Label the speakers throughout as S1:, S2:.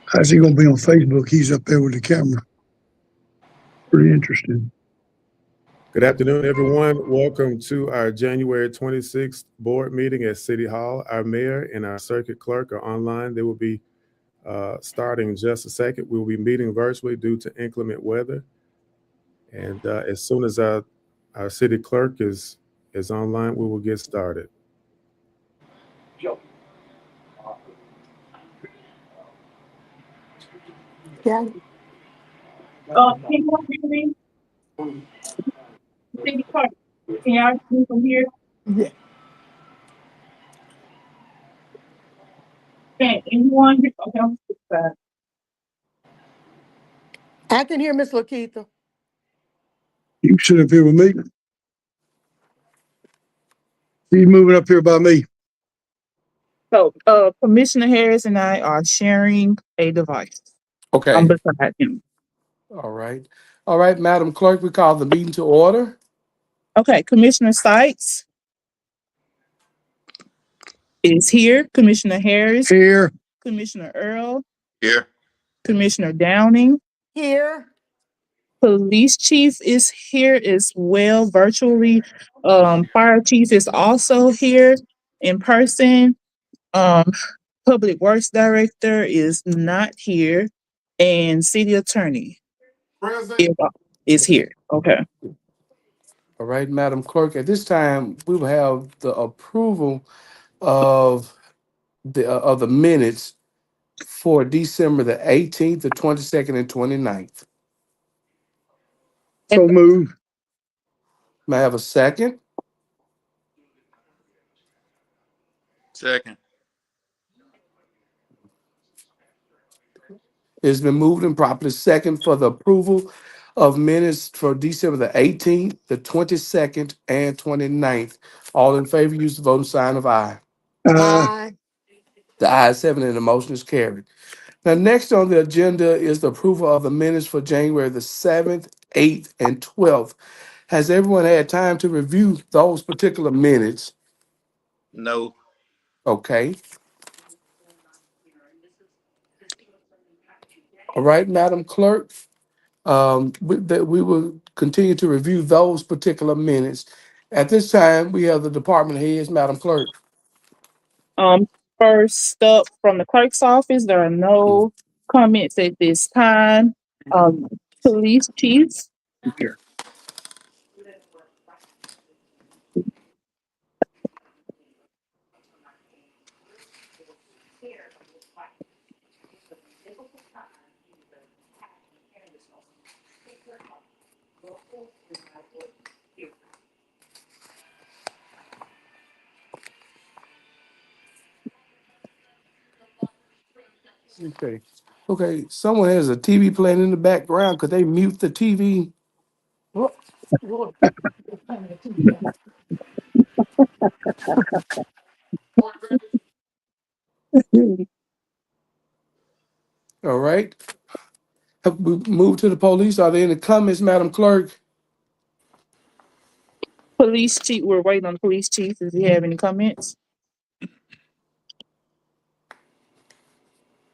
S1: How's he gonna be on Facebook? He's up there with the camera. Pretty interesting.
S2: Good afternoon, everyone. Welcome to our January 26th board meeting at City Hall. Our mayor and our circuit clerk are online. They will be starting in just a second. We will be meeting virtually due to inclement weather. And as soon as our city clerk is online, we will get started.
S3: Yeah.
S4: Can you hear me? City Clerk, can y'all hear me from here?
S3: Yeah.
S4: Can anyone hear? Okay, I'm sorry.
S3: I can hear Miss Lakeitha.
S1: You sit up here with me. He's moving up here by me.
S4: So, Commissioner Harris and I are sharing a device.
S5: Okay.
S4: I'm beside him.
S5: All right. All right, Madam Clerk, we call the meeting to order.
S4: Okay, Commissioner Sykes is here. Commissioner Harris.
S1: Here.
S4: Commissioner Earl.
S5: Here.
S4: Commissioner Downing.
S3: Here.
S4: Police Chief is here as well virtually. Fire Chief is also here in person. Public Works Director is not here, and City Attorney is here. Okay.
S5: All right, Madam Clerk, at this time, we will have the approval of the minutes for December the 18th, the 22nd, and 29th.
S1: So move.
S5: May I have a second?
S6: Second.
S5: It's been moved and properly second for the approval of minutes for December the 18th, the 22nd, and 29th. All in favor, use the voting sign of aye.
S3: Aye.
S5: The ayes have it and the motion is carried. Now, next on the agenda is the approval of the minutes for January the 7th, 8th, and 12th. Has everyone had time to review those particular minutes?
S6: No.
S5: Okay. All right, Madam Clerk. We will continue to review those particular minutes. At this time, we have the department heads, Madam Clerk.
S4: First up from the clerk's office, there are no comments at this time. Police Chief.
S1: Here.
S5: Okay. Okay, someone has a TV playing in the background. Could they mute the TV? All right. Have we moved to the police? Are there any comments, Madam Clerk?
S4: Police Chief, we're waiting on the Police Chief. Does he have any comments?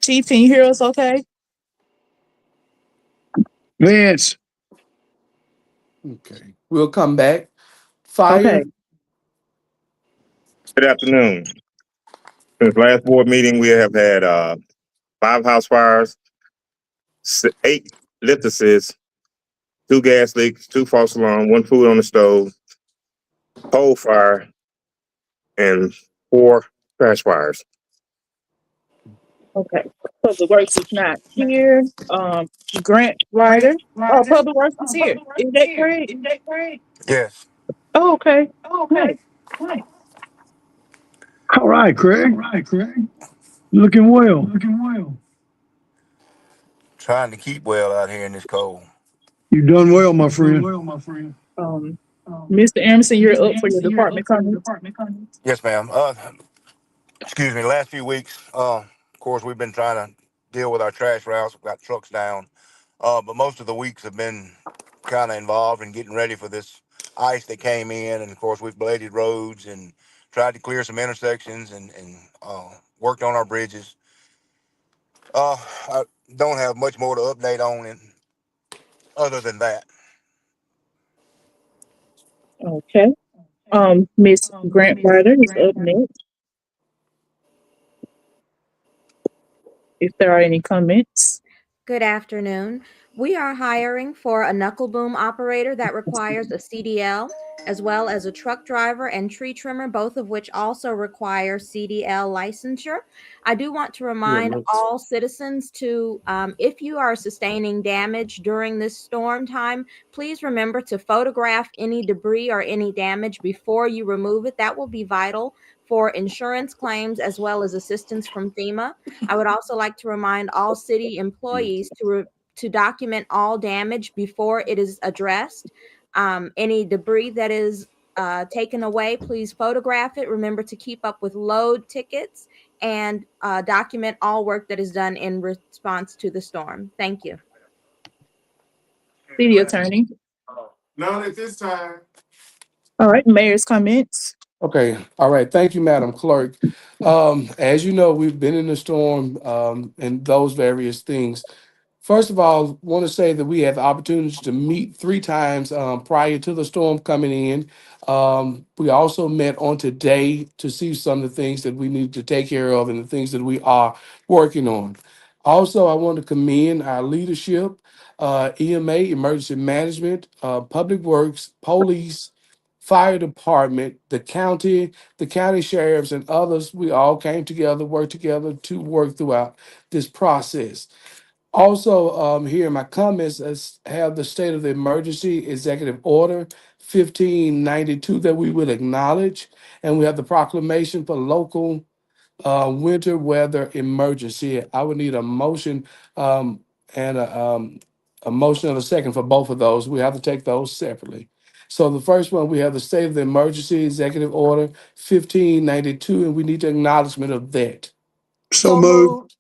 S4: Chief, can you hear us okay?
S1: Vince.
S5: Okay, we'll come back. Fire.
S4: Okay.
S7: Good afternoon. Since last board meeting, we have had 5 house fires, 8 lithuses, 2 gas leaks, 2 false alarms, 1 food on the stove, pole fire, and 4 trash fires.
S4: Okay. Public Works is not here. Grant Writer. Oh, Public Works is here. Is that correct?
S6: Yes.
S4: Oh, okay. Nice.
S1: All right, Craig. Looking well.
S6: Trying to keep well out here in this cold.
S1: You done well, my friend.
S4: Mr. Anderson, you're up for your department comments.
S6: Yes, ma'am. Excuse me. Last few weeks, of course, we've been trying to deal with our trash routes. We've got trucks down, but most of the weeks have been kind of involved in getting ready for this ice that came in, and of course we've bladed roads and tried to clear some intersections and worked on our bridges. I don't have much more to update on it other than that.
S4: Okay. Miss Grant Ryder is up next. If there are any comments.
S8: Good afternoon. We are hiring for a knuckle boom operator that requires a CDL, as well as a truck driver and tree trimmer, both of which also require CDL licensure. I do want to remind all citizens to, if you are sustaining damage during this storm time, please remember to photograph any debris or any damage before you remove it. That will be vital for insurance claims as well as assistance from FEMA. I would also like to remind all city employees to document all damage before it is addressed. Any debris that is taken away, please photograph it. Remember to keep up with load tickets and document all work that is done in response to the storm. Thank you.
S4: City Attorney.
S5: None at this time.
S4: All right, Mayor's comments.
S5: Okay, all right. Thank you, Madam Clerk. As you know, we've been in the storm and those various things. First of all, want to say that we had the opportunity to meet 3 times prior to the storm coming in. We also met on today to see some of the things that we need to take care of and the things that we are working on. Also, I want to commend our leadership, EMA, Emergency Management, Public Works, Police, Fire Department, the county sheriffs, and others. We all came together, worked together to work throughout this process. Also, here in my comments, I have the state of the emergency executive order 1592 that we will acknowledge, and we have the proclamation for local winter weather emergency. I would need a motion and a motion and a second for both of those. We have to take those separately. So the first one, we have the state of the emergency executive order 1592, and we need the acknowledgement of that.
S1: So moved.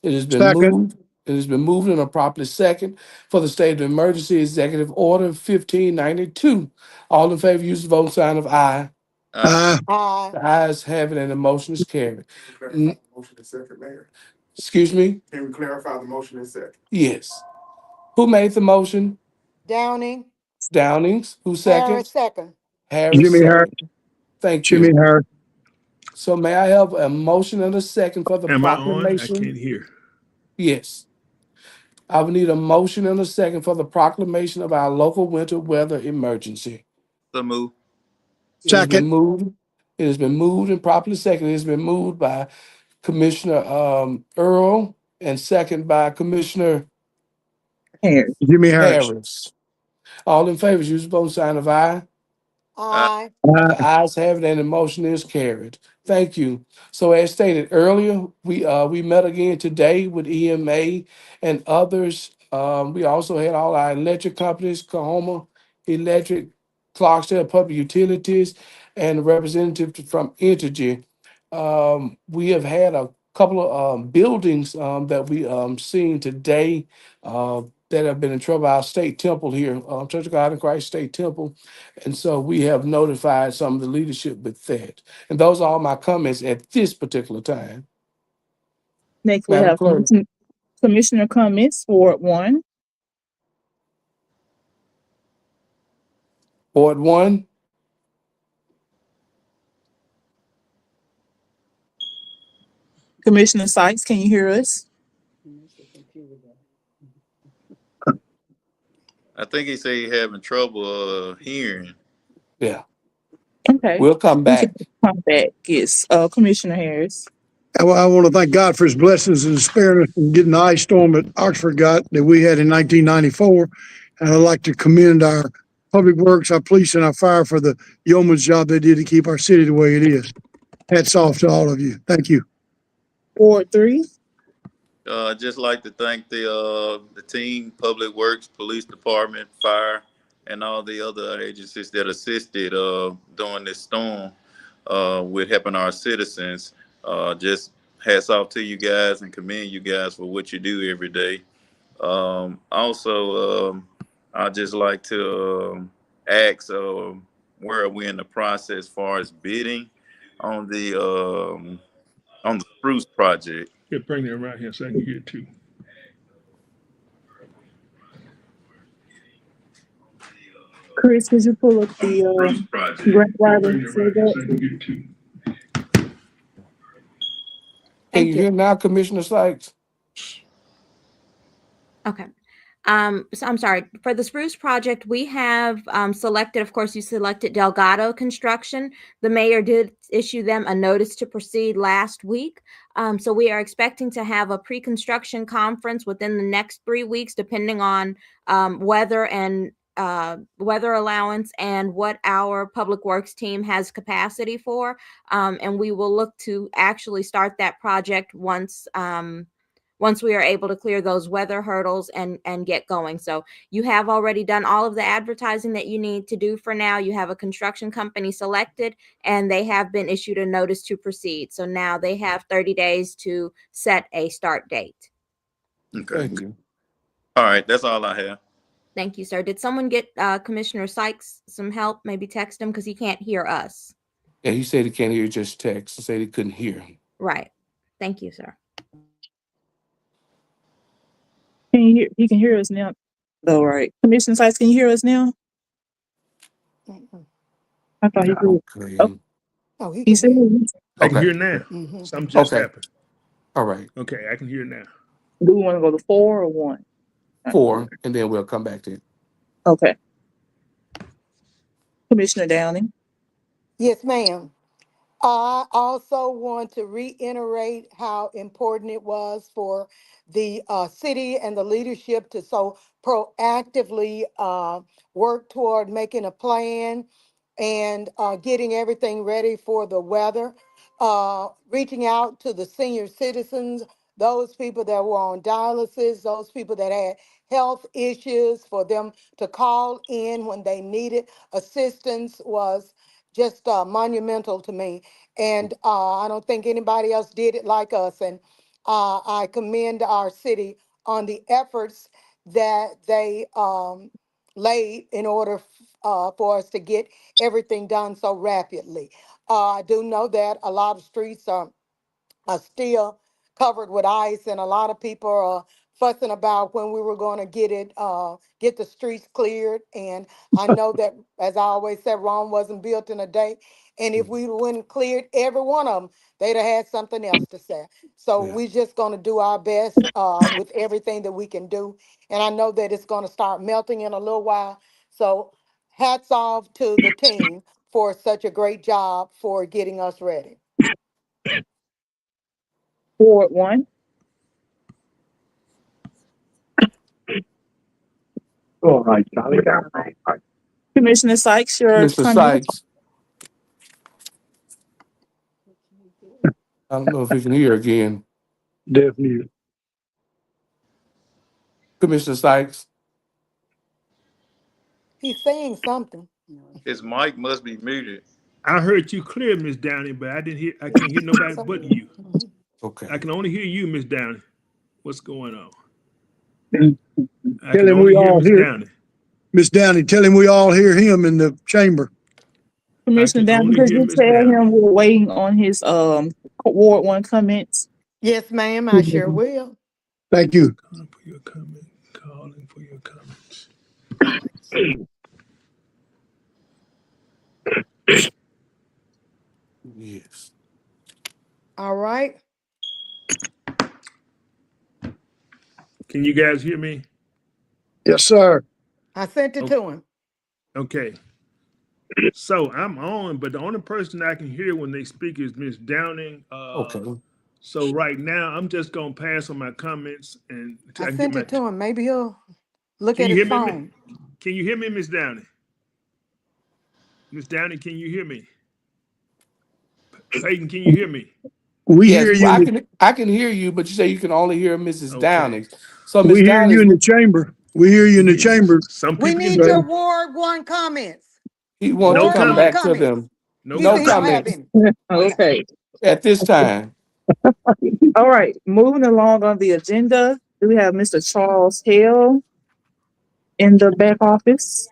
S5: It has been
S1: Second.
S5: moved. It has been moved and a properly second for the state of emergency executive order 1592. All in favor, use the vote sign of aye.
S1: Aye.
S3: Aye.
S5: The ayes have it and the motion is carried. Excuse me?
S9: Can we clarify the motion and second?
S5: Yes. Who made the motion?
S3: Downing.
S5: Downings. Who
S3: Harris
S5: seconds?
S3: second.
S5: Harris
S1: Jimmy Harris.
S5: second. Thank
S1: Jimmy
S5: you.
S1: Harris.
S5: So may I have a motion and a second for the
S2: Am I on? I
S5: proclamation?
S2: can't hear.
S5: Yes. I would need a motion and a second for the proclamation of our local winter weather emergency.
S9: So move.
S5: It has been
S1: Second.
S5: moved. It has been moved and properly seconded. It has been moved by Commissioner Earl and second by Commissioner
S4: Harris.
S1: Jimmy Harris.
S5: Harris. All in favor, use the vote sign of aye.
S3: Aye.
S5: The ayes have it and the motion is carried. Thank you. So as stated earlier, we met again today with EMA and others. We also had all our electric companies, Kahoma Electric, Clarksdale Public Utilities, and a representative from Entergy. We have had a couple of buildings that we seen today that have been in trouble. Our state temple here, Church of God in Christ State Temple. And so we have notified some of the leadership with that. And those are all my comments at this particular time.
S4: Next, we
S5: Madam
S4: have
S5: Clerk.
S4: Commissioner comments, Ward 1.
S5: Ward 1.
S4: Commissioner Sykes, can you hear us?
S9: I think he said he having trouble hearing.
S5: Yeah.
S4: Okay.
S5: We'll come
S4: We
S5: back.
S4: can come back. Yes. Commissioner Harris.
S1: I want to thank God for his blessings and sparing us from getting the ice storm that Oxford got that we had in 1994. And I'd like to commend our public works, our police, and our fire for the yeoman's job they did to keep our city the way it is. Hats off to all of you. Thank you.
S4: Ward 3.
S9: I'd just like to thank the team, Public Works, Police Department, Fire, and all the other agencies that assisted during this storm with helping our citizens. Just hats off to you guys and commend you guys for what you do every day. Also, I'd just like to ask where are we in the process as far as bidding on the spruce project?
S10: Yeah, bring that around here so I can hear it too.
S4: Chris, could you pull up the
S9: Spruce project.
S4: grant
S10: Yeah,
S4: writer
S10: bring that
S4: for
S10: around here
S4: that?
S10: so I can hear it too.
S5: Can
S3: Thank
S5: you
S3: you.
S5: hear now, Commissioner Sykes?
S8: Okay. So I'm sorry. For the spruce project, we have selected, of course, you selected Delgado Construction. The mayor did issue them a notice to proceed last week. So we are expecting to have a pre-construction conference within the next 3 weeks, depending on weather and weather allowance and what our public works team has capacity for. And we will look to actually start that project once we are able to clear those weather hurdles and get going. So you have already done all of the advertising that you need to do for now. You have a construction company selected, and they have been issued a notice to proceed. So now they have 30 days to set a start date.
S9: Okay.
S5: Thank you.
S9: All right, that's all I have.
S8: Thank you, sir. Did someone get Commissioner Sykes some help? Maybe text him because he can't hear us.
S5: Yeah, he said he can't hear just text. He said he couldn't hear.
S8: Right. Thank you, sir.
S4: Can you hear? He can hear us now. All right. Commissioner Sykes, can you hear us now?
S3: Mm-mm.
S4: I thought he could.
S5: Okay.
S4: Oh,
S3: Oh, he
S4: he
S3: can
S4: said.
S3: hear.
S10: I can
S5: Okay.
S10: hear now.
S3: Mm-hmm.
S10: Something just
S5: Okay.
S10: happened.
S5: All right.
S10: Okay, I can hear now.
S4: Do we want to go to 4 or 1?
S5: 4, and then we'll come back to it.
S4: Okay. Commissioner Downing.
S3: Yes, ma'am. I also want to reiterate how important it was for the city and the leadership to so proactively work toward making a plan and getting everything ready for the weather. Reaching out to the senior citizens, those people that were on dialysis, those people that had health issues, for them to call in when they needed assistance was just monumental to me. And I don't think anybody else did it like us. And I commend our city on the efforts that they laid in order for us to get everything done so rapidly. I do know that a lot of streets are still covered with ice, and a lot of people are fussing about when we were going to get the streets cleared. And I know that, as I always said, Rome wasn't built in a day. And if we wouldn't cleared every one of them, they'd have had something else to say. So
S5: Yeah.
S3: we're just going to do our best with everything that we can do. And I know that it's going to start melting in a little while. So hats off to the team for such a great job for getting us ready.
S4: Ward 1.
S1: All right, Charlie.
S4: Commissioner Sykes, your
S5: Mr.
S4: comment.
S5: Sykes, I don't know if we can hear again.
S1: Definitely.
S5: Commissioner Sykes.
S3: He's saying something.
S9: His mic must be muted.
S10: I heard you clear, Miss Downing, but I didn't hear. I can't hear nobody but you.
S3: Mhm.
S5: Okay.
S10: I can only hear you, Miss Downing. What's going on? I
S1: Tell
S10: can
S1: him
S10: only
S1: we
S10: hear
S1: all
S10: Miss
S1: hear.
S10: Downing.
S1: Miss Downey, tell him we all hear him in the chamber.
S10: I
S4: Commissioner
S10: can
S4: Downing,
S10: only
S4: could
S10: hear
S4: you
S10: Miss
S4: tell
S10: Downing.
S4: him we're waiting on his Ward 1 comments?
S3: Yes, ma'am, I sure will.
S1: Thank you.
S10: Calling for your comment. Calling for your comments.
S5: Yes.
S3: All right.
S10: Can you guys hear me?
S1: Yes, sir.
S3: I sent it to him.
S10: Okay. So I'm on, but the only person I can hear when they speak is Miss Downing.
S5: Okay.
S10: So right now I'm just gonna pass on my comments and
S3: I
S10: I can get
S3: sent
S10: my.
S3: it to him. Maybe he'll look
S10: Can
S3: at
S10: you
S3: his
S10: hear me?
S3: phone.
S10: Can you hear me, Miss Downing? Miss Downing, can you hear me? Peyton, can you hear me?
S1: We
S5: Yes,
S1: hear you.
S5: I can hear you, but you say you can only hear Mrs.
S10: Okay.
S5: Downing. So
S1: We
S5: Miss
S1: hear you in
S5: Downing,
S1: the chamber. We hear you in the chamber.
S10: Some
S3: We
S10: people can
S3: need
S10: hear.
S3: your Ward 1 comments.
S5: he wants to
S10: No
S3: Ward
S5: come
S3: 1
S5: back
S10: comments.
S5: to
S3: comments.
S5: them.
S10: No
S3: He
S5: No
S3: said he don't
S10: comments.
S3: have
S5: comments
S3: any.
S4: Okay.
S5: at this time.
S4: All right. Moving along on the agenda, we have Mr. Charles Hill. in the back office.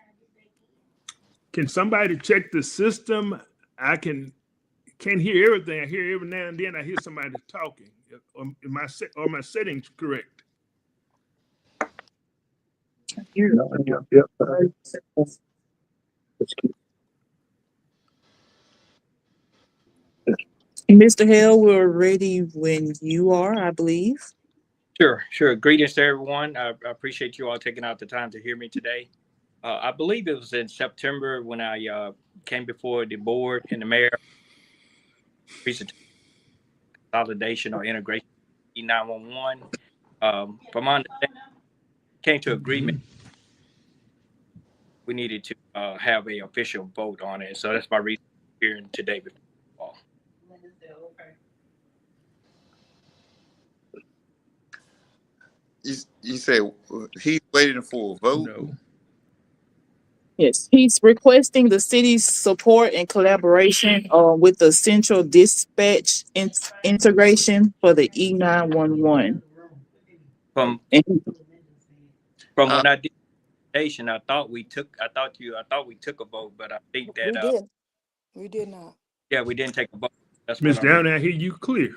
S10: Can somebody check the system? I can't hear everything. I hear every now and then I hear somebody talking. Are my settings correct?
S4: Here.
S1: Yep.
S4: Mr. Hale, we're ready when you are, I believe.
S11: Sure. Greetings to everyone. I appreciate you all taking out the time to hear me today. I believe it was in September when I came before the board and the mayor presentation consolidation or integration of E911. From my understanding, came to agreement we needed to have a official vote on it. So that's my reason for hearing today before you all.
S9: You said he's waiting for a vote?
S10: No.
S4: Yes, he's requesting the city's support and collaboration with the central dispatch integration for the E911.
S11: From
S4: And
S9: Uh,
S11: when I did the presentation, I thought we took a vote, but I think
S3: We
S11: that
S3: did. We did not.
S11: yeah, we didn't take a vote. That's
S10: Miss
S11: what I
S10: Down, I hear you clear.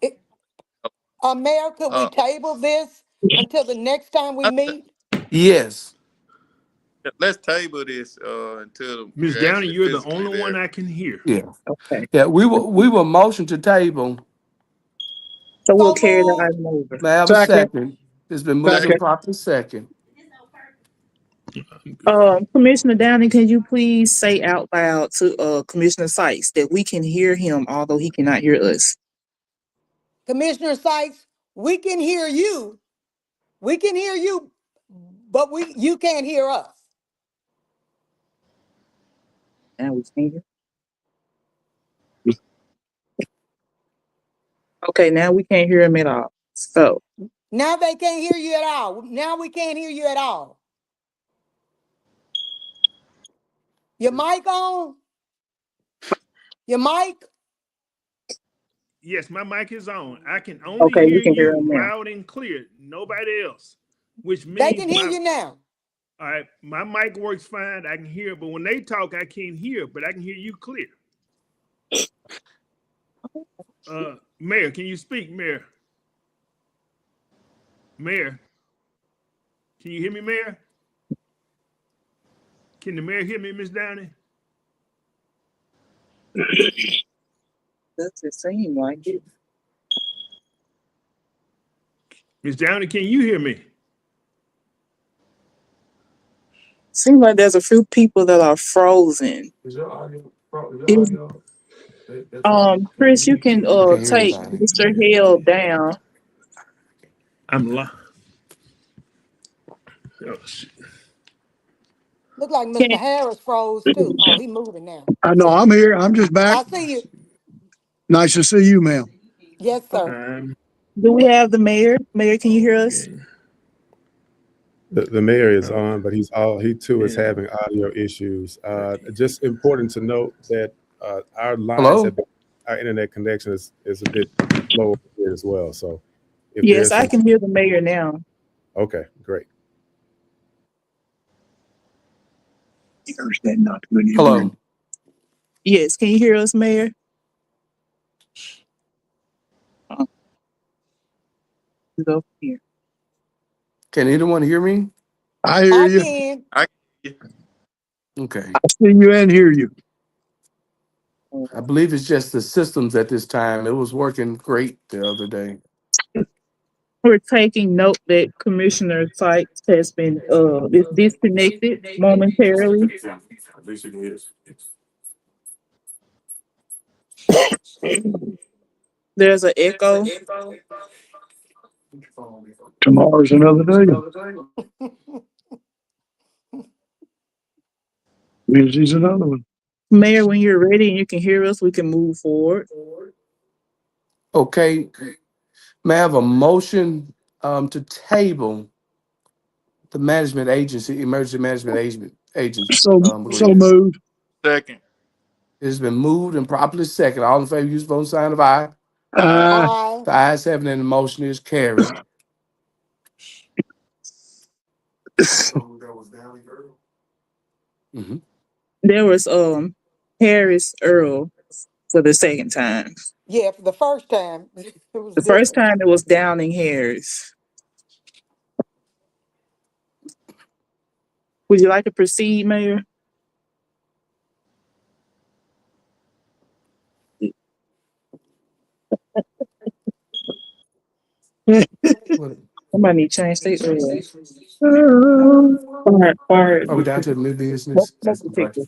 S3: It, Mayor, could we
S9: uh,
S3: table this until the next time we
S9: let's,
S3: meet?
S5: Yes.
S9: let's table this until
S10: Miss
S9: we're
S10: Downey,
S9: actually
S10: you're the
S9: physically
S10: only one
S9: there.
S10: I can hear.
S5: Yeah.
S4: okay,
S5: Yeah. We will motion to table.
S4: so we'll
S3: So
S4: carry the
S3: move.
S4: item over.
S5: May I have a
S1: Second.
S5: second? It's been moved and properly second.
S4: Commissioner Downey, can you please say out loud to Commissioner Sykes that we can hear him, although he cannot hear us?
S3: Commissioner Sykes, we can hear you. We can hear you, but you can't hear us.
S4: Now we can hear. Okay, now we can't hear him at all. So,
S3: Now they can't hear you at all. Now we can't hear you at all. Your mic on? Your mic?
S10: Yes, my mic is on. I can only
S4: okay, we
S10: hear
S4: can hear
S10: you
S4: him now.
S10: loud and clear. Nobody else. Which
S3: They
S10: means
S3: can hear you now.
S10: all right, my mic works fine. I can hear, but when they talk, I can't hear, but I can hear you clear. Mayor, can you speak, Mayor? Mayor, can you hear me, Mayor? Can the mayor hear me, Miss Downey?
S4: Doesn't seem like it.
S10: Miss Downey, can you hear me?
S4: Seems like there's a few people that are frozen.
S5: Is your audio?
S4: Is Chris, you can
S5: I can't hear
S4: take
S5: anybody.
S4: Mr. Hale down.
S10: I'm live. Oh, shit.
S3: Look like
S4: Can,
S3: Mr. Harris froze too. Oh, he moving now.
S1: I know I'm here. I'm just back.
S3: I see you.
S1: Nice to see you, ma'am.
S3: Yes, sir.
S4: do we have the mayor? Mayor, can you hear us?
S2: The mayor is on, but he too is having audio issues. Just important to note that our lines our internet connection is a bit slow here as well. So if
S4: Yes,
S2: there's
S4: I can hear the mayor now.
S2: okay, great.
S5: Hello.
S4: Yes, can you hear us, Mayor? Go here.
S5: Can anyone hear me?
S1: I hear you.
S3: Can.
S9: I
S5: Okay.
S1: I see you and hear you.
S5: I believe it's just the systems at this time. It was working great the other day.
S4: We're taking note that Commissioner Sykes has been is disconnected momentarily. There's an echo.
S1: Tomorrow's another day. Wednesday's another one.
S4: Mayor, when you're ready and you can hear us, we can move forward.
S5: Okay. May I have a motion to table the management agency, emergency management agent.
S1: So
S5: agreement?
S1: moved.
S9: second.
S5: It's been moved and properly second. All in favor, use phone sign of aye.
S3: Aye.
S5: The ayes have it and the motion is carried. Mhm.
S4: There was Harris Earl for the second time.
S3: Yeah, for the first time, it was
S4: The first
S3: different.
S4: time it was Downing Harris. Would you like to proceed, Mayor?
S5: What-
S4: Somebody need to change their
S5: Are we down to the new business?
S4: smoke detector.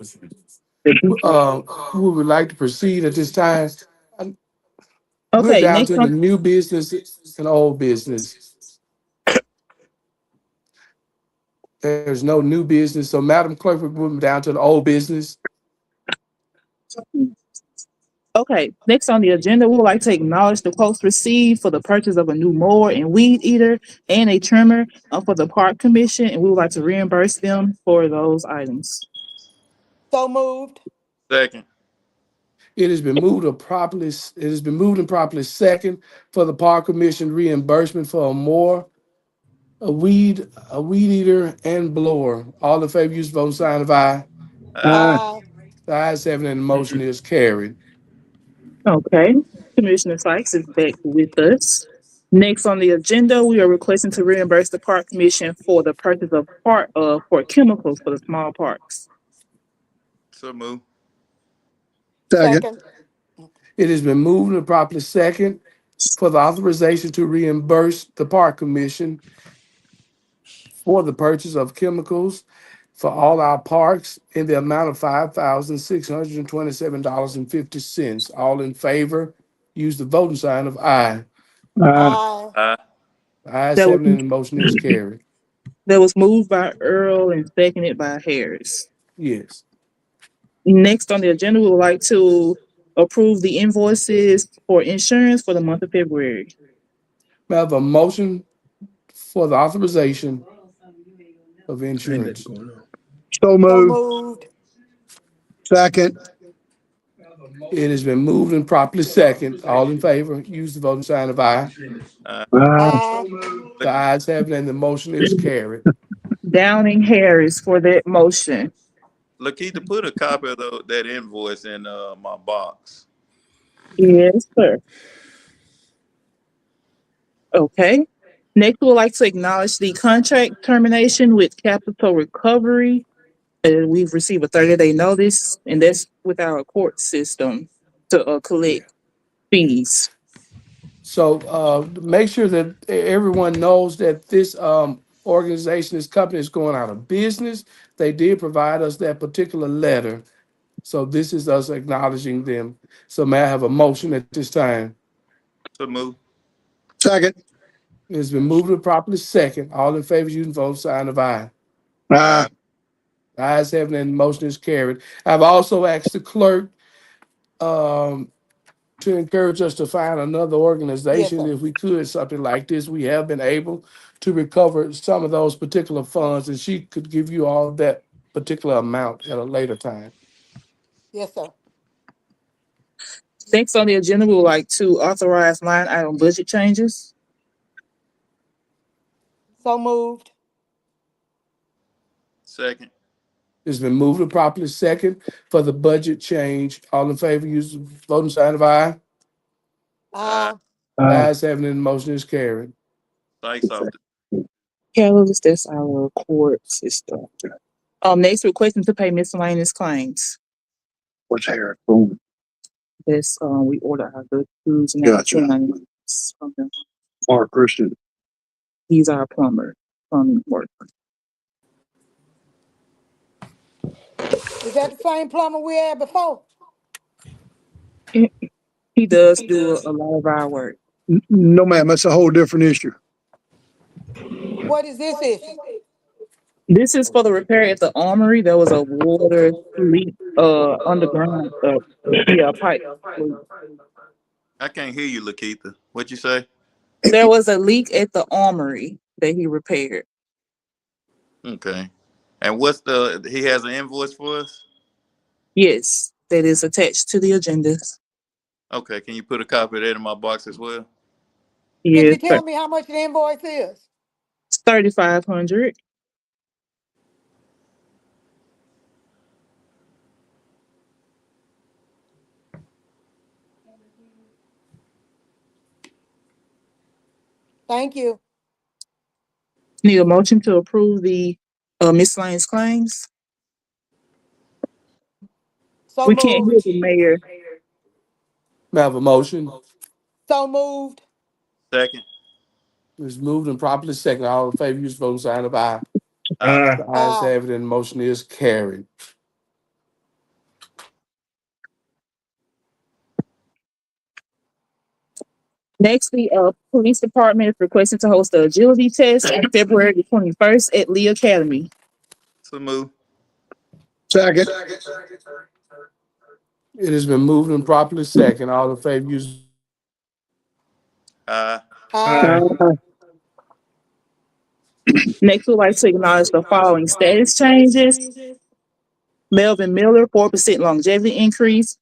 S5: We would like to proceed at this time. We're
S4: Okay,
S5: down
S4: next
S5: to the
S4: on
S5: new business and old business. There's no new business. So Madam Clerk, we're moving down to the old business.
S4: Okay, next on the agenda, we would like to acknowledge the quotes received for the purchase of a new mower and weed eater and a trimmer for the park commission, and we would like to reimburse them for those items.
S3: So moved.
S9: Second.
S5: It has been moved and properly second for the park commission reimbursement for a mower, a weed eater, and blower. All in favor, use the voting sign of aye.
S3: Aye.
S5: The ayes have it, and the motion is carried.
S4: Okay, Commissioner Sykes is back with us. Next on the agenda, we are requesting to reimburse the park commission for the purchase of for chemicals for the small parks.
S9: So move.
S1: Second.
S3: Second.
S5: It has been moved and properly second for the authorization to reimburse the park commission for the purchase of chemicals for all our parks in the amount of $5,627.50. All in favor, use the voting sign of aye.
S3: Aye.
S9: Aye.
S5: The ayes
S4: That
S5: have
S4: was
S5: it, and the motion is carried.
S4: that was moved by Earl and seconded by Harris.
S5: Yes.
S4: Next on the agenda, we would like to approve the invoices for insurance for the month of February.
S5: We have a motion for the authorization of insurance.
S1: So
S3: So
S1: moved.
S3: moved.
S1: Second.
S5: It has been moved and properly second. All in favor, use the voting sign of aye.
S9: Aye.
S3: Aye.
S5: The ayes have it, and the motion is carried.
S4: Downing Harris for that motion.
S9: Lakeitha, put a copy of that invoice in my box.
S4: Yes, sir. Okay. Next, we would like to acknowledge the contract termination with Capital Recovery. We've received a 30-day notice, and that's with our court system to collect fees.
S5: So make sure that everyone knows that this organization, this company is going out of business. They did provide us that particular letter. So this is us acknowledging them. So may I have a motion at this time?
S9: So move.
S1: Second.
S5: It's been moved and properly second. All in favor, you can vote sign of aye.
S1: Aye.
S5: Ayes have it, and the motion is carried. I've also asked the clerk to encourage us to find another
S3: Yes,
S5: organization
S3: sir.
S5: if we could, something like this. We have been able to recover some of those particular funds, and she could give you all that particular amount at a later time.
S3: Yes, sir.
S4: Next on the agenda, we would like to authorize line item budget changes.
S3: So moved.
S9: Second.
S5: It's been moved and properly second for the budget change. All in favor, use the voting sign of aye.
S9: Aye.
S3: Aye.
S5: Ayes have it, and the motion is carried.
S9: Thanks, off the
S4: Catalyst, that's our court system. Next, requesting to pay miscellaneous claims.
S1: What's Harris? Boom.
S4: That's, we order our good foods and our
S1: Gotcha.
S4: 1099s from them.
S1: Mark Christian.
S4: He's our plumbing work.
S3: Is that the same plumber we had before?
S4: He does do a lot of our work.
S1: No, ma'am, that's a whole different issue.
S3: What is this issue?
S4: This is for the repair at the armory. There was a water leak, underground, pipe leak.
S9: I can't hear you, Lakeitha. What'd you say?
S4: There was a leak at the armory that he repaired.
S9: Okay. And he has an invoice for us?
S4: Yes, that is attached to the agenda.
S9: Okay, can you put a copy of that in my box as well?
S3: Could
S4: Yes,
S3: you tell me how much the invoice is?
S4: it's 3,500.
S3: Thank you.
S4: Need a motion to approve the miscellaneous claims.
S3: So
S4: We can't hear
S3: moved.
S4: the mayor.
S5: May I have a motion?
S3: So moved.
S9: Second.
S5: It's moved and properly second. All in favor, use voting sign of aye.
S9: Aye.
S5: The ayes
S3: Aye.
S5: have it, and the motion is carried.
S4: Next, the police department is requesting to host the agility test on February the 21st at Lee Academy.
S9: So move.
S1: Second.
S5: It has been moved and properly second. All in favor, use.
S9: Aye.
S3: Aye.
S4: Next, we'd like to acknowledge the following status changes. Melvin Miller, 4% longevity increase.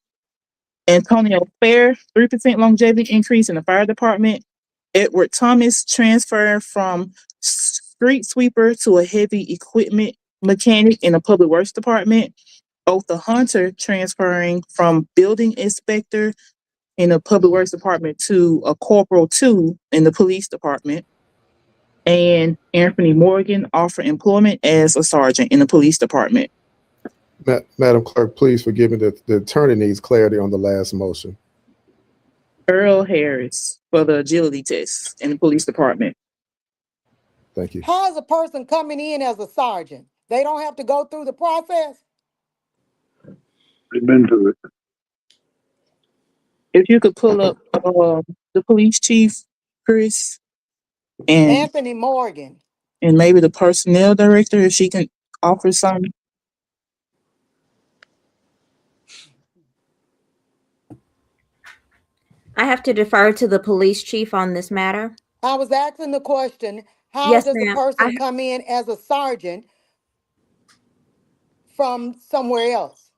S4: Antonio Fair, 3% longevity increase in the fire department. Edward Thomas transferring from street sweeper to a heavy equipment mechanic in the public works department. Otha Hunter transferring from building inspector in the public works department to a corporal 2 in the police department. And Anthony Morgan offered employment as a sergeant in the police department.
S2: Madam Clerk, please forgive me. The attorney needs clarity on the last motion.
S4: Earl Harris for the agility test in the police department.
S2: Thank you.
S3: How is a person coming in as a sergeant? They don't have to go through the process?
S1: We've been through it.
S4: If you could pull up the police chief, Chris, and
S3: Anthony Morgan.
S4: maybe the personnel director, if she can offer some.
S8: I have to defer to the police chief on this matter.
S3: I was asking the question, how
S8: Yes,
S3: does a
S8: ma'am.
S3: person come in as a sergeant from somewhere else?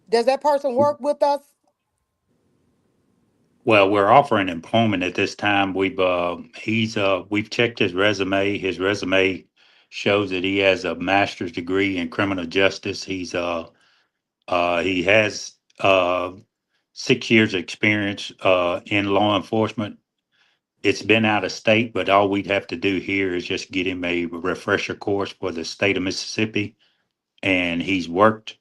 S3: Does that person work with us?
S12: Well, we're offering employment at this time. We've checked his resume. His resume shows that he has a master's degree in criminal justice. He has 6 years experience in law enforcement. It's been out of state, but all we'd have to do here is just get him a refresher course for the state of Mississippi, and he's worked.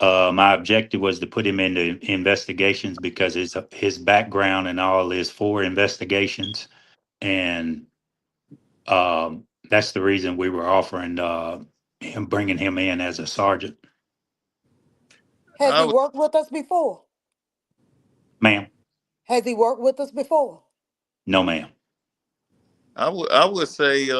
S12: My objective was to put him into investigations because his background and all is for investigations, and that's the reason we were offering him, bringing him in as a sergeant.
S3: Has
S9: I
S3: he
S9: would,
S3: worked with us before?
S12: Ma'am?
S3: Has he worked with us before?
S12: No, ma'am.
S9: I would say,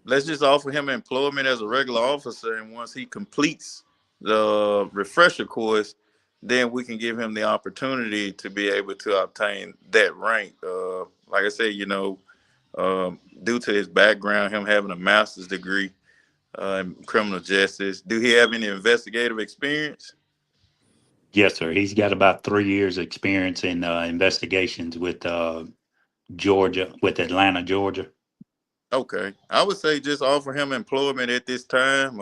S9: let's just offer him employment as a regular officer, and once he completes the refresher course, then we can give him the opportunity to be able to obtain that rank. Like I said, due to his background, him having a master's degree in criminal justice, do he have any investigative experience?
S12: Yes, sir. He's got about 3 years experience in investigations with Atlanta, Georgia.
S9: Okay, I would say just offer him employment at this time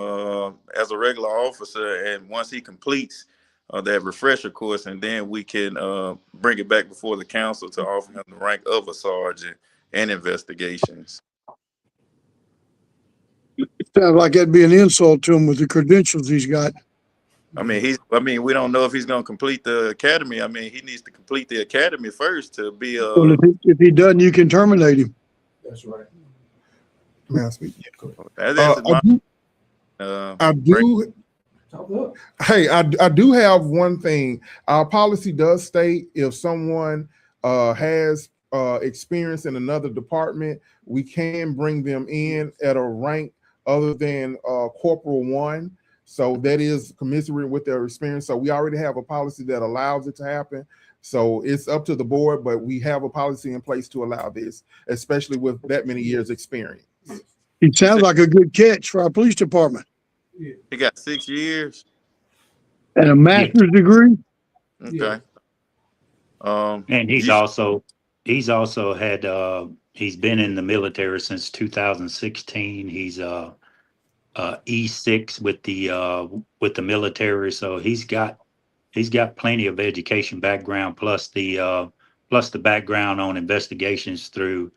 S9: as a regular officer, and once he completes that refresher course, and then we can bring it back before the council to offer him the rank of a sergeant and investigations.
S1: Sounds like that'd be an insult to him with the credentials he's got.
S9: I mean, we don't know if he's going to complete the academy. I mean, he needs to complete the academy first to be
S1: Well, if he doesn't, you can terminate him.
S5: That's right.
S2: May I speak?
S9: that's
S13: I do. Hey, I do have one thing. Our policy does state if someone has experience in another department, we can bring them in at a rank other than Corporal 1. So that is commensurate with their experience. So we already have a policy that allows it to happen. So it's up to the board, but we have a policy in place to allow this, especially with that many years experience.
S1: He sounds like a good catch for our police department.
S9: he got 6 years.
S1: And a master's degree.
S9: Okay.
S5: Yeah.
S12: And he's also had he's been in the military since 2016. He's E6 with the military, so he's got plenty of education background plus the plus the background on investigations through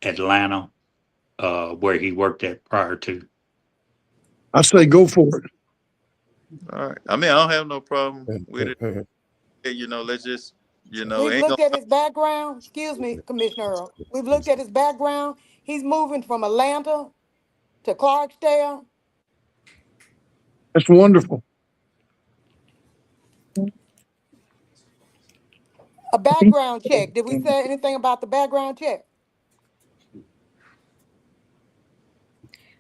S12: Atlanta, where he worked at prior to.
S1: I say go for it.
S9: All right. I mean, I don't have no problem
S2: Hey,
S9: with it.
S2: hey, hey,
S9: You know, let's just, you know,
S3: We've
S9: ain't
S3: looked
S9: gonna.
S3: at his background. Excuse me, Commissioner Earl. We've looked at his background. He's moving from Atlanta to Clarksdale.
S1: That's wonderful.
S3: A
S4: I think
S3: background check. Did we say anything about the background check?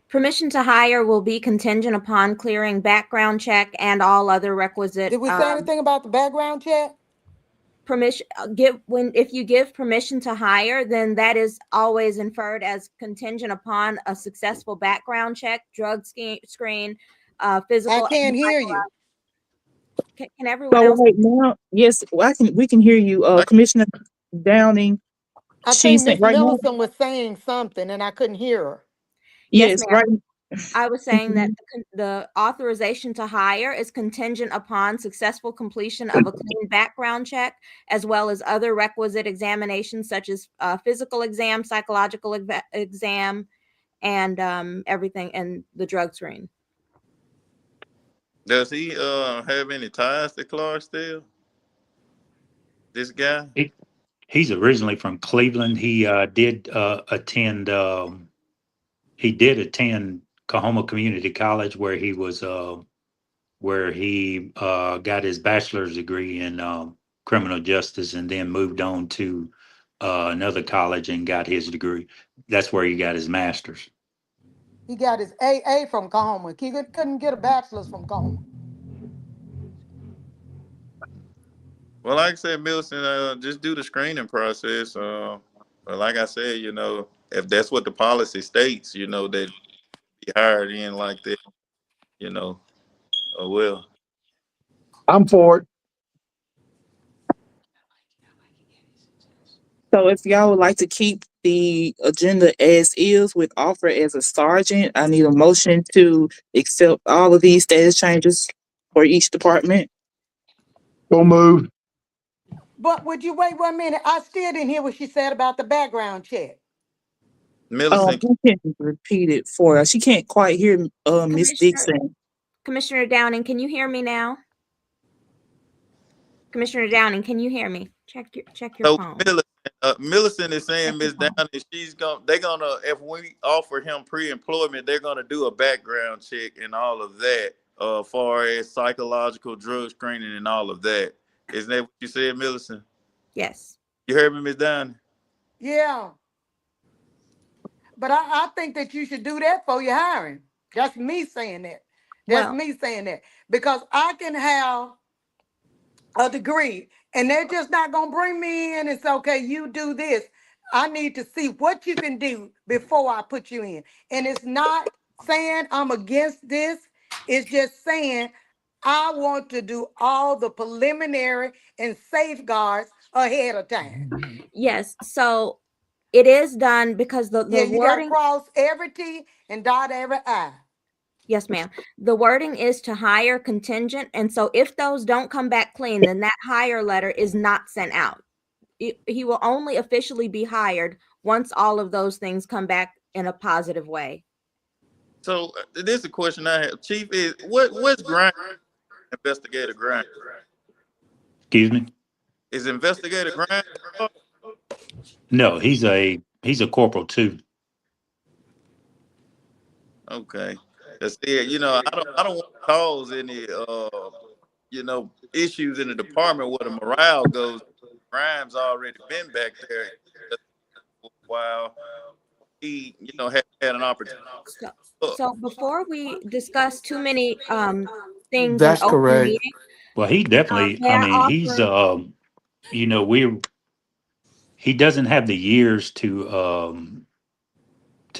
S8: Permission to hire will be contingent upon clearing background check and all other requisite
S3: Did we say anything about the background check?
S8: permission. If you give permission to hire, then that is always inferred as contingent upon a successful background check, drug screen,
S3: I
S8: physical.
S3: can't hear you.
S8: Can everyone
S4: so
S8: else?
S4: right now. Yes, well, we can hear you,
S9: I,
S4: Commissioner Downing.
S3: I think
S4: She's saying
S3: Miss
S4: right now.
S3: Millicent was saying something and I couldn't hear her.
S8: Yes,
S4: Yes,
S8: ma'am.
S4: right.
S8: I was saying that the authorization to hire is contingent upon successful completion of a clean background check, as well as other requisite examinations such as physical exam, psychological exam, and everything, and the drug screen.
S9: does he have any ties to Clarksdale? This guy?
S12: He's originally from Cleveland. He did attend. He did attend Coahoma Community College, where he was got his bachelor's degree in criminal justice, and then moved on to another college and got his degree. That's where he got his master's.
S3: He got his AA from Coahoma. He couldn't get a bachelor's from Coahoma.
S9: Well, like I said, Milton, just do the screening process. But like I said, you know, if that's what the policy states, you know, that be hired in like that, you know, oh well.
S1: I'm for it.
S4: So if y'all would like to keep the agenda as is with offer as a sergeant, I need a motion to accept all of these status changes for each department.
S1: Go move.
S3: But would you wait 1 minute? I still didn't hear what she said about the background check.
S9: Millicent,
S4: I can repeat it for her. She can't quite hear Miss Dixon.
S8: Commissioner Downing, can you hear me now? Commissioner Downing, can you hear me? Check your
S9: so
S8: phone.
S9: Millicent is saying
S8: Check your
S9: Miss
S8: phone.
S9: Downey, they're gonna, if we offer him pre-employment, they're gonna do a background check and all of that, far as psychological drug screening and all of that. Isn't that what you said, Millicent?
S8: Yes.
S9: You heard me, Miss Downey?
S3: Yeah. But I think that you should do that for your hiring. That's me saying that. That's
S8: Well,
S3: me saying that. Because I can have a degree and they're just not going to bring me in and say, okay, you do this. I need to see what you can do before I put you in. And it's not saying I'm against this. It's just saying I want to do all the preliminary and safeguards ahead of time.
S8: yes. So it is done because
S3: Yeah,
S8: the
S3: you got to
S8: wording.
S3: cross every T and dot every I.
S8: Yes, ma'am. The wording is to hire contingent, and so if those don't come back clean, then that hire letter is not sent out. He will only officially be hired once all of those things come back in a positive way.
S9: So this is a question I have. Chief, is what's grind investigator grind?
S12: Excuse me.
S9: Is investigator grind?
S12: No, he's a corporal too.
S9: Okay. Cause see, you know, I don't want to cause any you know, issues in the department where the morale goes. Grimes already been back there for a while. He, you know, had an opportunity.
S8: So,
S9: Look,
S8: so before we discuss too many things in
S5: That's
S8: open
S5: correct.
S8: meeting,
S12: Well, he definitely.
S8: may
S12: I
S8: I
S12: mean, he's
S8: offer?
S12: you know, he doesn't have the years to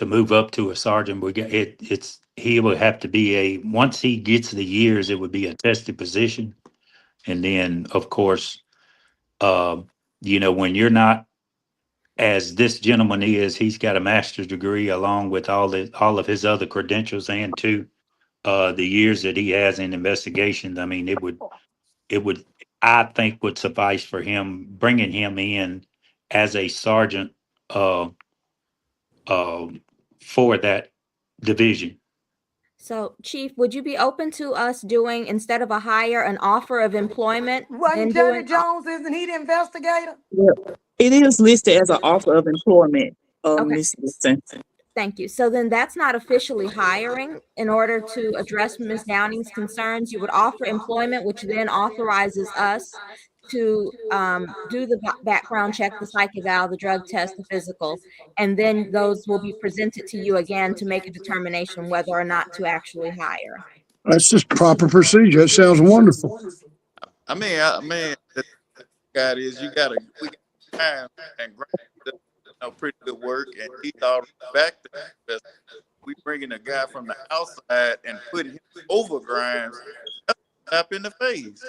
S12: move up to a sergeant. We got it. He would have to be once he gets the years, it would be a tested position, and then of course, you know, when you're not, as this gentleman is, he's got a master's degree along with all of his other credentials, and the years that he has in investigations. I mean, it would, I think, would suffice for him, bringing him in as a sergeant uh, for that division.
S8: So, Chief, would you be open to us doing, instead of a hire, an offer of employment?
S3: Wasn't
S8: And
S3: Juddy
S8: doing,
S3: Jones, isn't he the investigator?
S4: Yep. It is listed as an offer of employment,
S8: okay,
S4: Ms. Wilson.
S8: thank you. So then that's not officially hiring. In order to address Ms. Downing's concerns, you would offer employment, which then authorizes us to do the background check, the psych eval, the drug test, the physical, and then those will be presented to you again to make a determination whether or not to actually hire.
S1: That's just proper procedure. That sounds wonderful.
S9: The guy is we got time and Grimes does, pretty good work, and he's already back there. We bringing a guy from the outside and putting him over Grimes, that's a slap in the face.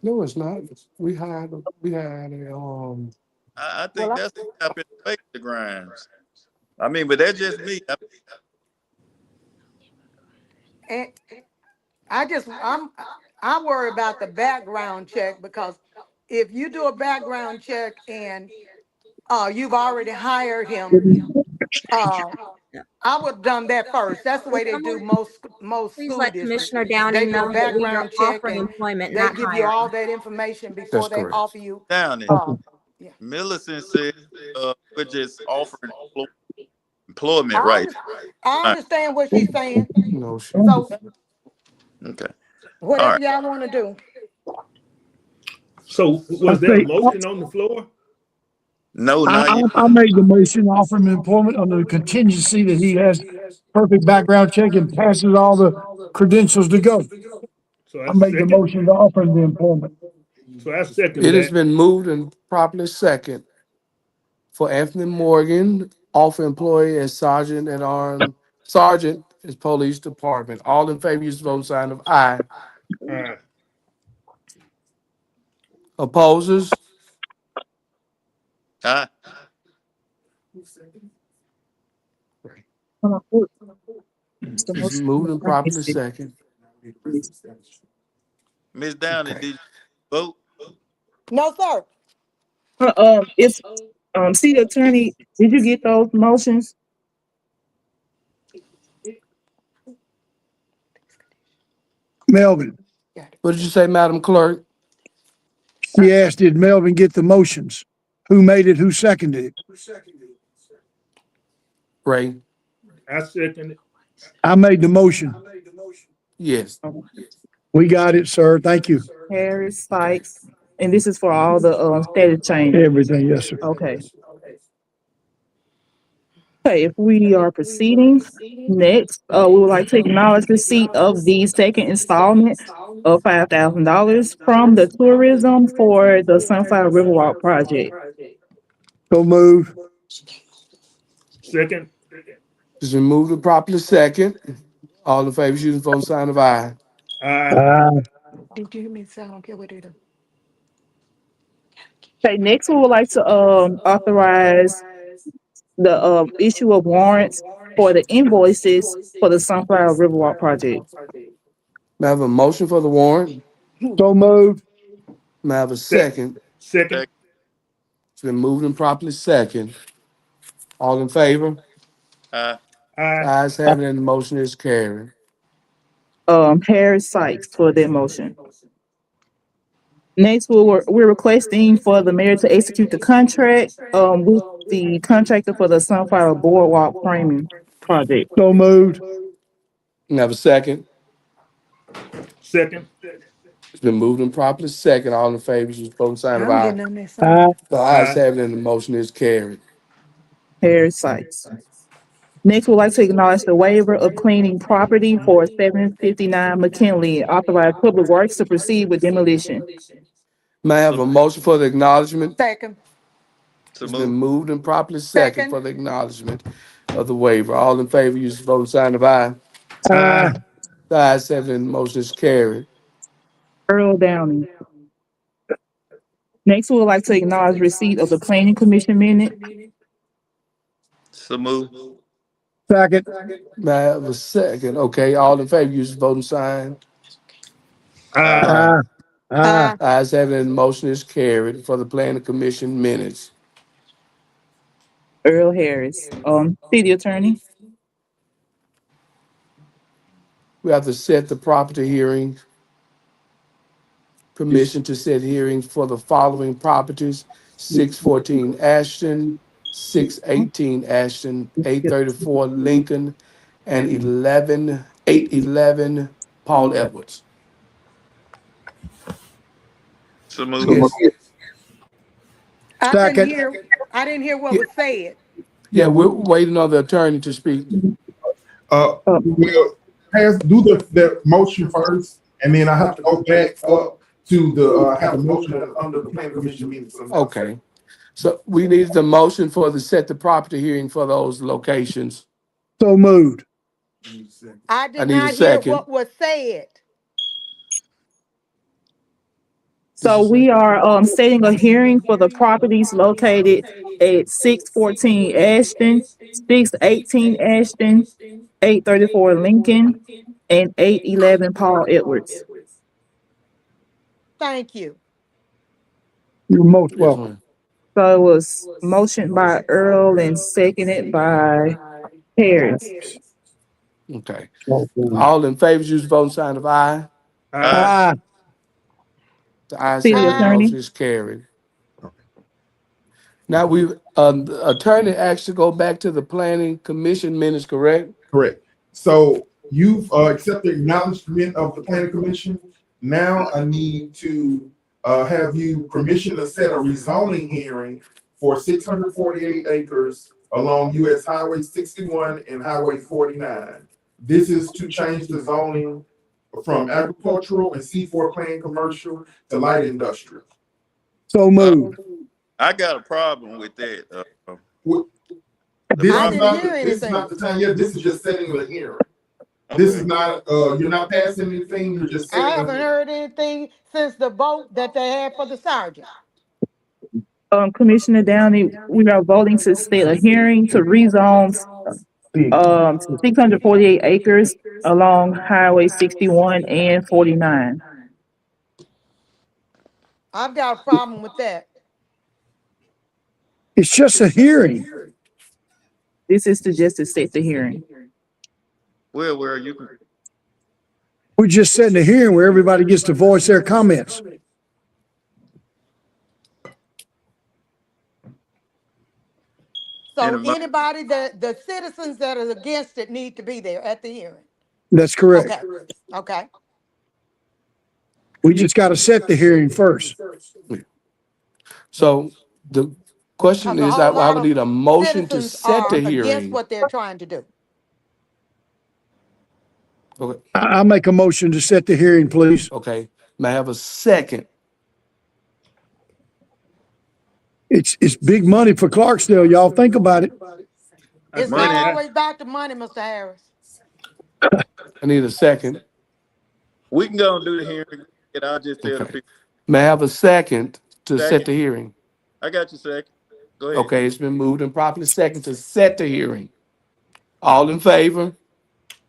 S5: No, it's not. We had a
S9: I think that's a slap in the face to Grimes. But that's just me.
S3: And I worry about the background check, because if you do a background check and you've already hired him, I would have done that first. That's the way they do most
S8: Please
S3: school
S8: let
S3: districts.
S8: Commissioner
S3: They
S8: Downing
S3: do a
S8: know that we are
S3: background check
S8: offering
S3: and
S8: employment,
S3: they
S8: not
S3: give you all
S8: hiring.
S3: that information
S5: that's
S3: before they
S5: correct.
S3: offer you.
S9: Down it.
S3: Yeah.
S9: Millicent said we're just offering employment,
S3: I,
S9: right?
S3: under, I understand what she's saying.
S5: No, she.
S3: So
S9: Okay. All
S3: whatever
S9: right.
S3: y'all want to do.
S10: So
S1: I
S10: was there a
S1: think
S10: motion on the floor?
S9: No,
S1: I,
S9: not
S1: I,
S9: yet.
S1: I made the motion, offer him employment under the contingency that he has perfect background check and passes all the credentials to go.
S10: So
S1: I
S10: I
S1: made the
S10: second.
S1: motion to offer him the employment.
S10: So I second
S5: It has
S10: that.
S5: been moved and properly second for Anthony Morgan, offer employee as sergeant at arm, sergeant as police department. All in favor, use the vote sign of aye. Opposes?
S9: Aye.
S4: It's the
S5: It's
S4: motion.
S5: moved and properly second.
S9: Miss Downey,
S5: Okay.
S9: did you vote?
S3: No, sir.
S4: It's city attorney. Did you get those motions?
S1: Melvin,
S5: What did you say, Madam Clerk?
S1: she asked, did Melvin get the motions? Who made it? Who seconded it?
S5: Ray?
S10: I second it.
S1: I made the motion.
S5: Yes.
S1: We got it, sir. Thank you.
S4: Harris, Sykes, and this is for all the status changes.
S1: Everything, yes, sir.
S4: Okay. Okay, if we are proceeding next, we would like to acknowledge receipt of the second installment of $5,000 from the tourism for the Sunflower Riverwalk project.
S1: So move.
S10: Second.
S5: It's been moved and properly second. All in favor, use the vote sign of aye.
S3: Did you hear me say I don't care what they do?
S4: Okay, next we would like to authorize the issue of warrants for the invoices for the Sunflower Riverwalk project.
S5: May I have a motion for the warrant?
S1: So move.
S5: May I have a second?
S10: Second.
S5: It's been moved and properly second. All in favor?
S9: Aye.
S10: Aye.
S5: Ayes have it, and the motion is carried.
S4: Harris Sykes for that motion. Next, we're requesting for the mayor to execute the contract with the contractor for the Sunflower Boardwalk framing project.
S1: So moved.
S5: May I have a second?
S10: Second.
S5: It's been moved and properly second. All in favor, use the vote sign of
S3: I'm
S5: aye.
S3: getting on that side.
S5: The ayes have it, and the motion is carried.
S4: Harris Sykes. Next, we'd like to acknowledge the waiver of cleaning property for 759 McKinley, authorize Public Works to proceed with demolition.
S5: May I have a motion for the acknowledgement?
S3: Second.
S9: So
S5: It's been
S9: move.
S5: moved and properly second
S3: Second.
S5: for the acknowledgement of the waiver. All in favor, use the vote sign of aye.
S10: Aye.
S5: The ayes have it, and the motion is carried.
S4: Earl Downing. Next, we would like to acknowledge receipt of the planning commission minute.
S9: So move.
S1: Second.
S5: May I have a second? Okay, all in favor, use the voting sign.
S10: Aye.
S1: Aye.
S5: Ayes have it, and motion is carried for the planning commission minutes.
S4: Earl Harris, city attorney.
S5: We have to set the property hearing. Permission to set hearings for the following properties: 614 Ashton, 618 Ashton, 834 Lincoln, and 811 Paul Edwards.
S9: So move.
S5: Yes.
S3: I couldn't
S1: Second.
S3: hear, I didn't hear what
S5: Yeah.
S3: was said.
S5: Yeah, we're waiting on the attorney to speak.
S13: We'll do the motion first, and then I have to go back up to the have a motion under the planning commission meeting.
S5: Okay. So we need the motion for the set the property hearing for those locations.
S1: So moved.
S3: I
S5: I
S3: did
S5: need a
S3: not hear
S5: second.
S3: what was said.
S4: So we are setting a hearing for the properties located at 614 Ashton, 618 Ashton, 834 Lincoln, and 811 Paul Edwards.
S3: Thank you.
S1: You're most
S5: Yes,
S1: welcome.
S5: ma'am.
S4: So it was motioned by Earl and seconded by Harris.
S5: Okay. All in favor, use the voting sign of aye.
S1: Aye.
S5: The ayes
S4: City
S5: have it,
S4: attorney.
S5: motion is carried. Now the attorney asked to go back to the planning commission minutes, correct?
S13: Correct. So you've accepted acknowledgement of the planning commission. Now I need to have you permission to set a rezoning hearing for 648 acres along US Highway 61 and Highway 49. This is to change the zoning from agricultural and C4 plan commercial to light industrial.
S1: So moved.
S9: I got a problem with that.
S13: This
S3: I
S13: is
S3: didn't
S13: not
S3: hear
S13: this is
S3: anything.
S13: not the time yet. This is just setting the hearing. This is not you're not passing anything, you're just
S3: I
S13: setting
S3: haven't
S13: a
S3: heard anything since the vote that they had for the sergeant.
S4: Commissioner Downey, we are voting to set a hearing to rezone 648 acres along Highway 61 and 49.
S3: I've got a problem with that.
S1: It's just a hearing.
S4: This is to just to set the hearing.
S9: Where you can.
S1: We're just setting a hearing where everybody gets to voice their comments.
S3: So anybody that the citizens that are against it need to be there at the hearing.
S1: That's correct.
S3: Okay. Okay.
S1: We just got to set the hearing first.
S5: So the question
S3: Because a
S5: is,
S3: whole
S5: I
S3: lot
S5: would
S3: of
S5: need a motion to
S3: citizens
S5: set
S3: are
S5: the
S3: against
S5: hearing.
S3: what they're trying to do.
S5: Okay.
S1: I'll make a motion to set the hearing, please.
S5: Okay. May I have a second?
S1: It's big money for Clarksdale. Y'all think about it.
S3: It's
S9: Money.
S3: not always about the money, Mr. Harris.
S5: I need a second.
S9: We can go and do the hearing. And I'll just tell the
S5: Okay.
S9: people.
S5: May I have a second to set
S9: Second.
S5: the hearing?
S9: I got you, second. Go ahead.
S5: Okay, it's been moved and properly second to set the hearing. All in favor?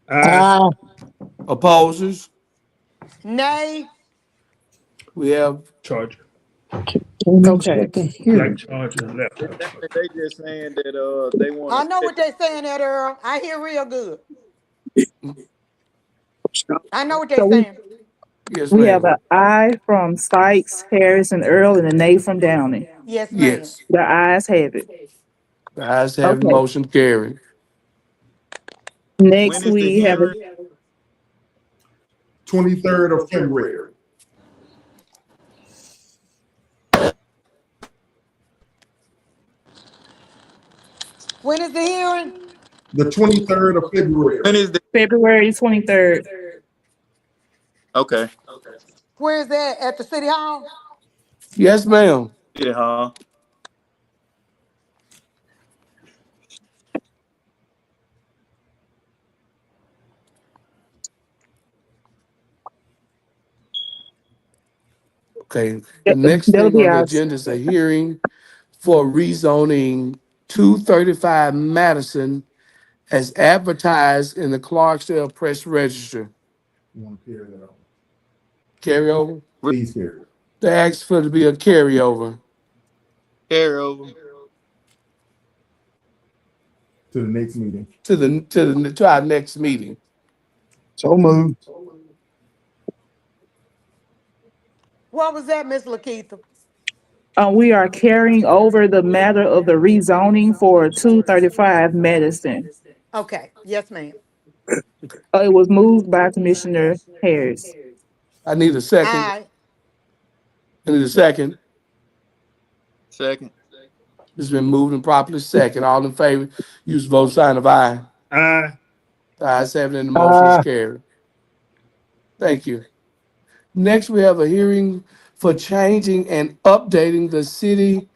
S1: Aye.
S5: Opposers?
S3: Nay.
S5: We have,
S10: Charger.
S4: Okay.
S10: Like charger and laptop.
S9: They just saying that they want.
S3: I know what they're saying at Earl. I hear real good. I know what they're saying.
S5: yes,
S4: We have
S5: ma'am.
S4: an aye from Sykes, Harris, and Earl, and a nay from Downey.
S3: Yes, ma'am.
S5: Yes.
S4: The ayes have it.
S5: The ayes have it,
S4: Okay.
S5: motion carried.
S4: Next,
S9: When is the
S4: we have a
S9: hearing?
S13: 23rd of February.
S3: When is the hearing?
S13: The 23rd of February.
S9: When is the
S4: February 23rd.
S9: okay?
S3: Where is that? At the city hall?
S5: Yes, ma'am.
S9: Yeah, huh?
S5: Okay, the next
S4: That'll
S5: thing
S4: be
S5: on the
S4: ours.
S5: agenda is a hearing for rezoning 235 Madison as advertised in the Clarksdale Press Register.
S13: You want to carry that over?
S5: Carry over?
S13: Please carry.
S5: They ask for it to be a carryover
S9: Carryover.
S13: To the next meeting.
S5: to our next meeting.
S1: So moved.
S3: What was that, Ms. Lakeitha?
S4: We are carrying over the matter of the rezoning for 235 Medicine.
S3: Okay, yes, ma'am.
S4: It was moved by Commissioner Harris.
S5: I need a second.
S3: Aye.
S5: I need a second.
S9: Second.
S5: It's been moved and properly second. All in favor, use the vote sign of aye.
S10: Aye.
S5: The ayes have it and the motion is carried. Thank you. Next, we have a hearing for changing and updating the city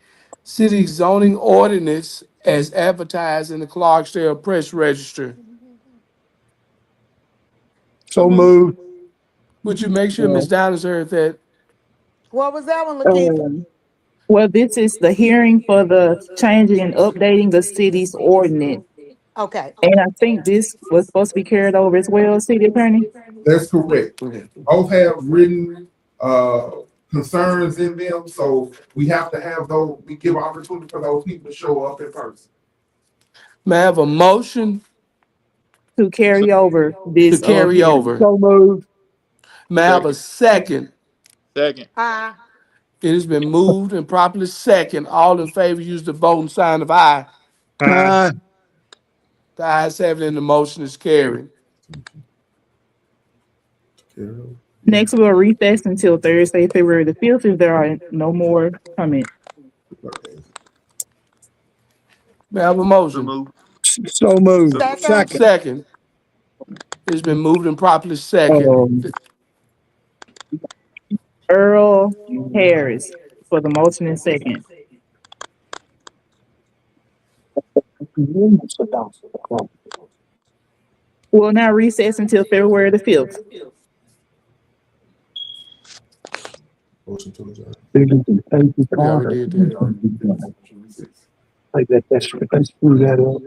S5: zoning ordinance as advertised in the Clarksdale Press Register.
S1: So moved.
S5: Would you make sure Ms. Downs heard that?
S3: What was that one, Lakeitha?
S4: Well, this is the hearing for the changing and updating the city's ordinance.
S3: Okay,
S4: And I think this was supposed to be carried over as well, City Attorney.
S13: That's correct.
S5: Okay.
S13: Both have written concerns in them, so we have to have those, we give opportunity for those people to show up in person.
S5: May I have a motion
S4: To carry over
S5: to
S4: this.
S5: carry
S4: hearing.
S5: over?
S1: So moved.
S5: May I have a second?
S9: Second.
S3: aye.
S5: It has been moved and properly second. All in favor, use the voting sign of aye.
S10: Aye.
S5: The ayes have it and the motion is carried.
S4: Next, we'll recess until Thursday, February the 5th, if there are no more comments.
S5: May I have a
S9: So
S5: motion?
S9: move.
S1: So moved.
S3: Second.
S1: Second.
S5: Second. It's been moved and properly second.
S4: Earl Harris for the motion and second. We'll now recess until February the 5th.
S13: Motion to adjourn.
S5: We already did that.
S1: Like that, let's screw that up.